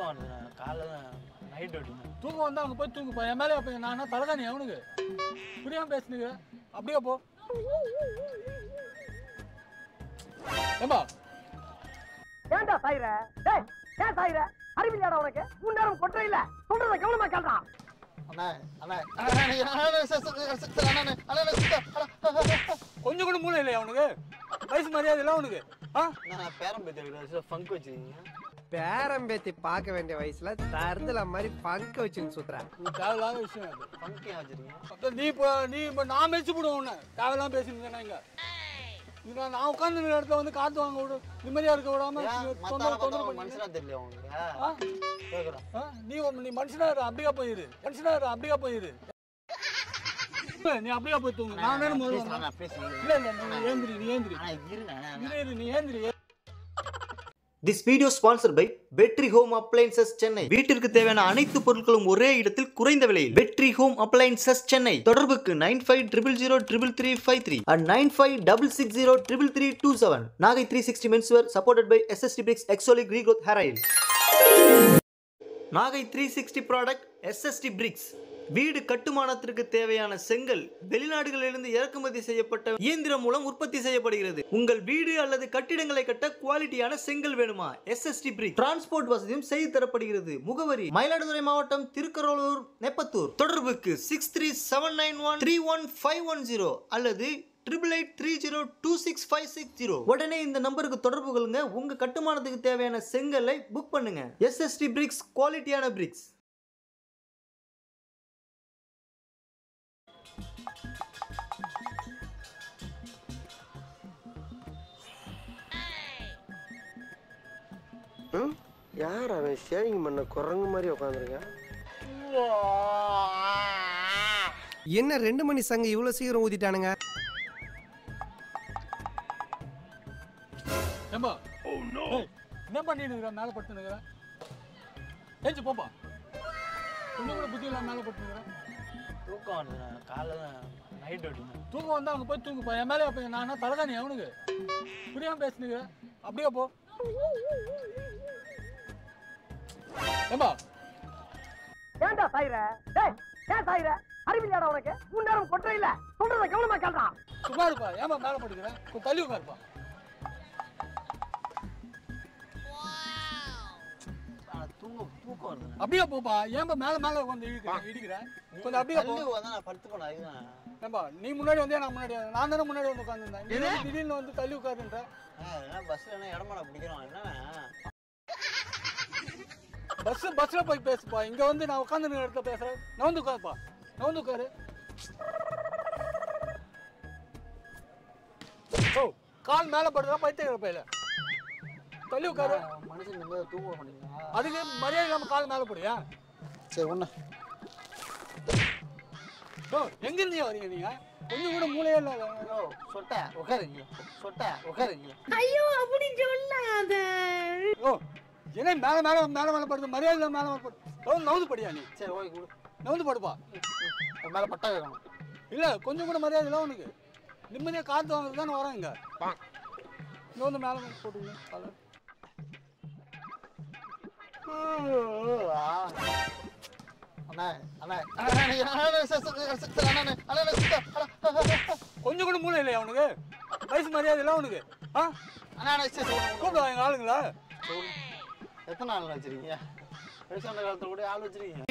தூக்கம் வருதுண்ணா, காலைல நைட் டியூட்டிண்ணா. தூக்கம் வந்தா அங்கே போய் தூங்குப்பா. என் மேலே அப்போ நான் தலைகாணி அவனுக்கு புரியாமல் பேசுனுங்க. அப்படியே போ. ஏம்பா ஏன்டா சாயிர? டேய் ஏன் சாயிர? அறிவில்லாடா உனக்கு? முன்னேறம் கொட்டை இல்ல. சொல்றத கவனமா கேளுடா. அண்ணா அண்ணா கொஞ்சம் கூட மூளை இல்லையா அவனுக்கு? வயசு மரியாதை இல்லை அவனுக்கு. நான் பேரம்பேத்தி ஃபங்க் வச்சுருக்கீங்க. பேரம்பேத்தி பார்க்க வேண்டிய வயசுல தருதல மாதிரி பங்க வச்சுன்னு சுத்துறேன். தேவையில்லாத விஷயம் அது. ஃபங்க் ஏன் வச்சிருக்கீங்க? அப்போ நீ இப்போ நான் மெச்சு போடுவோம் உன்னை. தேவையில்லாம பேசியிருந்தேன் இங்கே. நான் உட்காந்து இடத்துல வந்து காத்து வாங்க விடு, நிம்மதியா இருக்க விடாம மனுஷனா தெரியல உங்களுக்கு. நீ மனுஷனா இரு, அப்படியா போயிரு. மனுஷனா இரு, அப்படியா போயிரு. நீ அப்படியா போய் தூங்கு. நான் இல்ல நீ ஏந்திரி. நீ ஏந்திரி. This video sponsored by Vetri Home Appliances Chennai. வீட்டிற்கு தேவையான அனைத்து பொருட்களும் ஒரே இடத்தில் குறைந்த விலையில். Vetri Home Appliances Chennai. தொடர்புக்கு 9500033353 and 9566033327. Nagai 360 Menswear supported by SST Bricks Exolic Regrowth Hair Oil. Nagai 360 product SST Bricks. வீடு கட்டுமானத்திற்கு தேவையான செங்கல் வெளிநாடுகளிலிருந்து இறக்குமதி செய்யப்பட்ட இயந்திரம் மூலம் உற்பத்தி செய்யப்படுகிறது. உங்கள் வீடு அல்லது கட்டிடங்களை கட்ட குவாலிட்டியான செங்கல் வேணுமா? SST Bricks. டிரான்ஸ்போர்ட் வசதியும் செய்து தரப்படுகிறது. முகவரி மயிலாடுதுறை மாவட்டம், திருக்கரோளூர், நெப்பத்தூர். தொடர்புக்கு 6379131510 அல்லது 8883026560. உடனே இந்த நம்பருக்கு தொடர்பு கொள்ளுங்க. உங்க கட்டுமானத்துக்கு தேவையான செங்கலை புக் பண்ணுங்க. SST Bricks, குவாலிட்டியான பிரிக்ஸ். யார் அவன் ஷேவிங் பண்ண குரங்கு மாதிரி உட்காந்துருக்கேன்? என்ன 2 மணி சங்க இவ்வளவு சீக்கிரம் ஊதிட்டானுங்க? ஏம்பா என்ன பண்ணிட்டு இருக்கிற? மேலே படுத்து இருக்கிற ஏஞ்சி போப்பா. கொஞ்சம் கூட புத்தி இல்லாம மேலே படுத்து இருக்கிற. தூக்கம் வருதுண்ணா, காலைல நைட் டியூட்டிண்ணா. தூக்கம் வந்தா அங்கே போய் தூங்குப்பா. என் மேலே அப்போ நான் தலைகாணி அவனுக்கு புரியாமல் பேசுனுங்க. அப்படியே போ. ஏம்பா ஏன்டா சாயிர? டேய் ஏன் சாயிர? அறிவில்லாடா உனக்கு? முன்னேறம் கொட்டை இல்ல. சொல்றத கவனமா கேளுடா. சும்மா இருப்பா. ஏமா மேலே படுக்கிறேன்? கொஞ்சம் தள்ளி உட்காருப்பா. தூக்கம் வருதுண்ணா. அப்படியே போப்பா. ஏன்பா மேலே வந்து இடிக்கிறேன்? கொஞ்சம் அப்படியே போ. நான் படுத்துக்கணும். அதுதான் ஏம்பா நீ முன்னாடி வந்தே நான் முன்னாடி வந்தேன். நான் தானே முன்னாடி வந்து உட்காந்துருந்தேன். திடீர்னு வந்து தள்ளி உட்காருன்ற. பஸ்ல என்ன இடமாடா பிடிக்கிறோம்? என்ன பஸ்ல போய் பேசுப்பா. இங்க வந்து நான் உட்காந்து இடத்துல பேசுறேன். நவுந்து உட்காருப்பா. நவுந்து உட்காரு. ஓ கால் மேல படுறா பைத்தியக்கார பையில. தள்ளி உட்காரு. மனுஷன் நிம்மதியா தூங்க மாட்டீங்களா? அதுக்கு மரியாதை இல்லாம கால் மேல போடுயா? சரி ஒண்ணு. ஓ எங்க இருந்தீங்க வரீங்க நீங்க? கொஞ்சம் கூட மூளையே இல்ல. சொட்ட உட்காருங்க. சொட்ட உட்காருங்க. ஐயோ அப்படி சொல்லாத. ஓ என்ன மேல படுது? மரியாதை இல்லாம மேல படு. நவுந்து படியா நீ? சரி ஓகே கொடு. நவுந்து படுப்பா. மேல பட்டா வைக்கணும். இல்ல கொஞ்சம் கூட மரியாதை இல்லை உனக்கு. நிம்மதியா காத்து வாங்குறது தானே வரேன் இங்க. இங்க வந்து மேல போட்டுங்க காலை. கொஞ்சம் கூட மூளை இல்லையா அவனுக்கு? வயசு மரியாதை இல்லை அவனுக்கு. கூப்பிடுவா எங்க ஆளுங்களா? எத்தனை ஆள் வச்சிருக்கீங்க? வயசான காலத்துல கூட ஆள் வச்சிருக்கீங்க.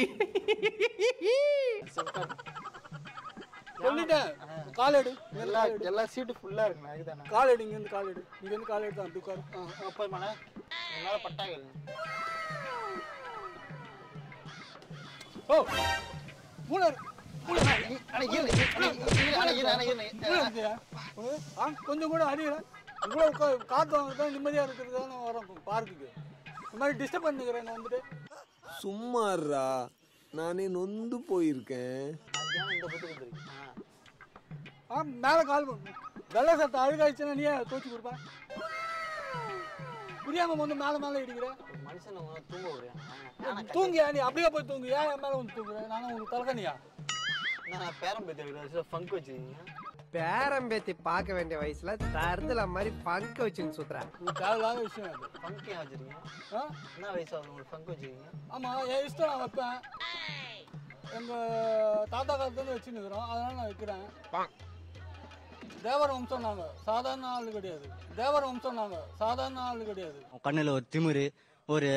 சொல்லிட்டேன். கால் எடு. எல்லா சீட்டு ஃபுல்லா இருக்குண்ணா. இதுதானே கால் எடு. இங்க இருந்து கால் எடு. இங்க இருந்து கால் எடுத்து அப்படி உட்காரு. போய் மன என்னால பட்டா கேளுங்க. ஓ மூளை கொஞ்சம் கூட அறியல. இவ்வளோ காத்து வாங்குறதா நிம்மதியா இருக்கிறதா வரோம் பார்க்குக்கு. இந்த மாதிரி டிஸ்டர்ப் பண்ணிக்கிறேன் வந்துட்டு. சும்மாறா நானே நொந்து போயிருக்கேன். மேலே கால் வெள்ளை சட்டை அழுகாயிடுச்சுன்னா நீ தோச்சு கொடுப்பேன். புரியாம வந்து மேலே இடிக்கிற மனுஷன் தூங்க முடியும். தூங்கியா நீ? அப்படியே போய் தூங்கு. ஏன் என் மேலே வந்து தூங்குறேன்? நானும் உங்களுக்கு தலைக்கணியா? நான் பேரம்பேத்தி ஃபங்க் வச்சுருக்கீங்க. பேரம்பேத்தி பார்க்க வேண்டிய வயசுல தருதல மாதிரி பங்க வச்சுன்னு சுத்துறேன். இது தேவையில்லாத விஷயம் அது. ஃபங்க் ஏன் வச்சிருக்கீங்க? ஆ? என்ன வயசாகுது உங்களுக்கு ஃபங்க் வச்சிருக்கீங்க? ஆமா, என் இஷ்டம் நான் வைப்பேன். எங்க தாத்தா காலத்துலேருந்து வச்சுன்னுக்குறோம், அதனால நான் வைக்கிறேன். தேவர வம்சம் நாங்க, சாதாரண ஆளு கிடையாது. தேவர வம்சம் நாங்க, சாதாரண ஆளு கிடையாது. கண்ணுல ஒரு திமிரு, ஒரு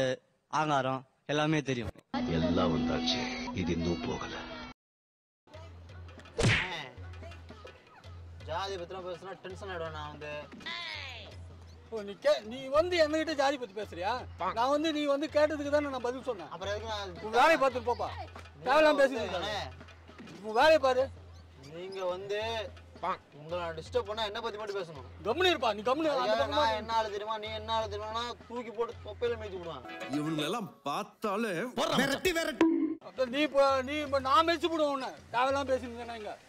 ஆங்காரம் எல்லாமே தெரியும். எல்லாம் வந்தாச்சு, இது இன்னும் போகல. ஜாதி பத்திரம் பேசுனா டென்ஷன் ஆயிடுவேன் நான் வந்து. நீ வந்து என்கிட்ட ஜாதி பத்தி பேசுறியா? நான் வந்து நீ வந்து கேட்டதுக்கு தானே நான் பதில் சொன்னேன். அப்புறம் எதுக்கு நான் உன் வேலையை பார்த்துட்டு போப்பா. தேவையில்லாம பேசிட்டு உன் வேலையை பாரு. நீங்க வந்து உங்களை டிஸ்டர்ப் பண்ணா என்ன பத்தி மட்டும் பேசணும். கம்முனு இருப்பா, நீ கம்முனு. நான் என்ன ஆளு தெரியுமா, நீ என்ன ஆளு தெரியுமா, தூக்கி போட்டு தொப்பையில மேய்ச்சி விடுவான். இவங்களெல்லாம் பார்த்தாலே நீ இப்ப நான் மேய்ச்சி விடுவேன் உன்னை. தேவையில்லாம பேசிருந்தேன்.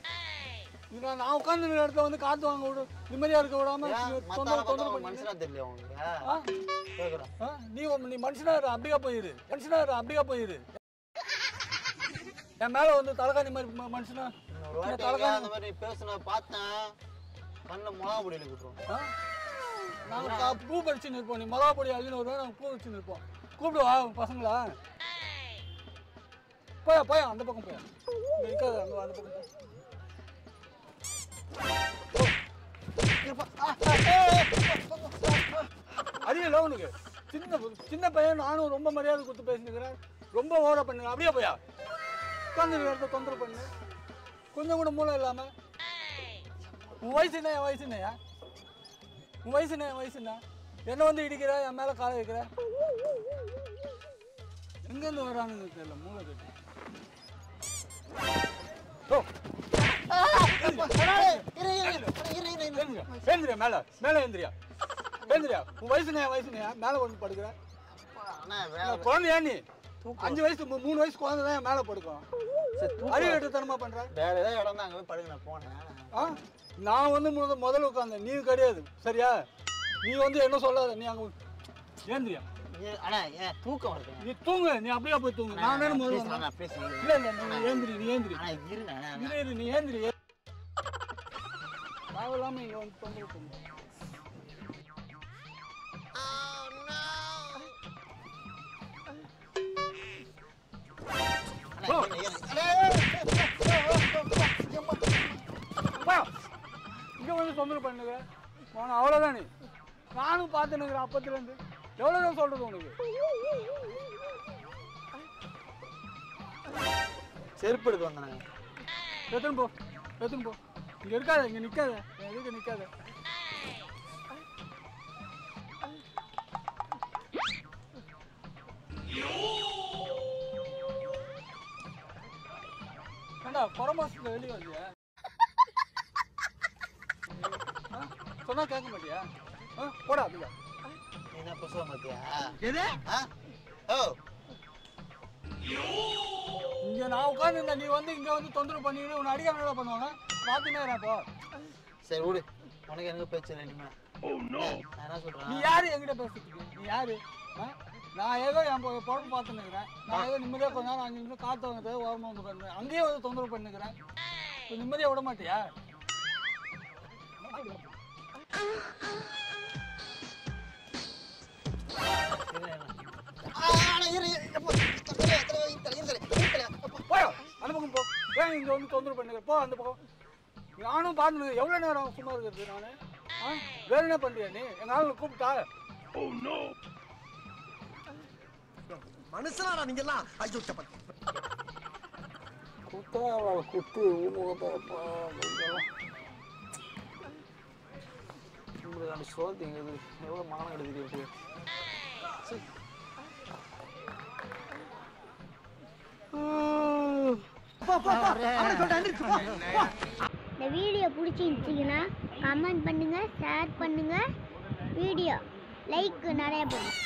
இங்க நான் உட்கார்ந்து இடத்துல வந்து காத்து வாங்க விடு, நிம்மதியா இருக்க விடாம மனுஷனா தெரியல நீ மனுஷனா இரு, அப்படியா போயிரு. மனுஷனா இரு, அப்படியா போயிரு. என் மேல வந்து தலைகாணி மாதிரி மனுஷனா அந்த மாதிரி பேசுன பார்த்தேன். கண்ண மிளகா பொடியில விட்டுருவோம். நாங்க பூ பறிச்சு நிற்போம். நீ மிளகா பொடி அள்ளின்னு வருவோம், நாங்க பூ வச்சு நிற்போம். கூப்பிடுவா பசங்களா? போயா அந்த பக்கம் போயா. இருக்காது அந்த பக்கம். அறியல உனக்கு? சின்ன பையன், நானும் ரொம்ப மரியாதை கொடுத்து பேசினுக்கிறேன். ரொம்ப ஓட பண்ணுங்க. அப்படியே போயா உட்காந்து இடத்த தொந்தரவு பண்ணு. கொஞ்சம் கூட மூளை இல்லாம. உன் வயசு என்ன, என் வயசு என்னையா? உன் வயசு என்ன, என் வயசு என்ன? என்ன வந்து இடிக்கிற, என் மேல காலை வைக்கிற. எங்கேருந்து வரானுங்க தெரியல, மூளை கட்டி. மேல எந்திரியா. உன் வயசு என்ன, என் வயசு என்னையா? மேல வந்து படுக்கிற குழந்தையா நீ? 5 வயசு 3 வயசு குழந்தை தான் மேல படுக்கும். அறிவுத்தனமா பண்ற. வேற ஏதாவது இடம் தான் அங்க போய் படுக்க நான் போனேன். நான் வந்து முதல்ல உட்கார்ந்தேன், நீ கிடையாது. சரியா? நீ வந்து என்ன சொல்லாத. நீ அங்க ஏந்திரியா. ஆனா ஏன் தூக்கம் வருது? நீ தூங்கு, நீ அப்படியே போய் தூங்கு. நான் என்ன முதல்ல இல்ல நீ ஏந்திரி. நீ ஏந்திரி. தேவையில்லாம இங்க வந்து தொந்தரவு பண்ணு. இங்க வந்து தொந்தரவு பண்ணுங்க. அவ்வளவுதான். நீ நானும் பார்த்துனுக்குறேன் அப்பத்துல இருந்து. எவ்வளவு தான் சொல்றது உனக்கு? செருப்பு எடுத்து வந்தாங்க. எத்தனை போ. இங்க இருக்காத, இங்க நிக்காத. எதுக்கு நிக்காத? ஏண்டா பரமாசத்துல வெளியே வந்தியா? சொன்னா கேட்க மாட்டியா? போடா அப்படியா. என்ன புதுசா மாத்தியா? எது? ஓ இங்க நான் உட்கார்ந்து நீ வந்து இங்க வந்து தொந்தரவு பண்ணிட்டு உன்னை அடிக்க என்ன பண்ணுவாங்க? பாத்துனே இருப்போ. சரி விடு, உனக்கு எனக்கு பேச்சு இல்லை. இனிமே நான் என்ன சொல்றேன், நீ யாரு என்கிட்ட பேசுறதுக்கு? நீ யாரு? நான் ஏதோ என் பொழப்பு பார்த்துன்னுக்கிறேன். நான் ஏதோ நிம்மதியாக கொஞ்ச நேரம் 5 நிமிஷம் காற்று வாங்க ஓரமாக வந்து பண்ணுறேன். அங்கேயே வந்து தொந்தரவு பண்ணிக்கிறேன். நிம்மதியாக விட மாட்டியா? அந்த பக்கம் போ. ஏன் இங்கே வந்து தொந்தரவு பண்ணிக்கிற? போ அந்த பக்கம். நானும் பார்த்து எவ்வளோ நேரம் சும்மா இருக்கிறது? நான் வேற என்ன பண்ணுறியா நீ? எங்கள் ஆளுங்க கூப்பிட்டா மனுஷனா நீங்க எல்லாம் ஐயோ குத்தா குத்து ஊமுகப்பா சோதிங்க. எவ்வளோ மானம் எடுத்துக்கிட்டு இந்த வீடியோ பிடிச்சிருந்துச்சிங்கன்னா கமெண்ட் பண்ணுங்க, ஷேர் பண்ணுங்க, வீடியோ லைக் நிறைய பண்ணுங்க.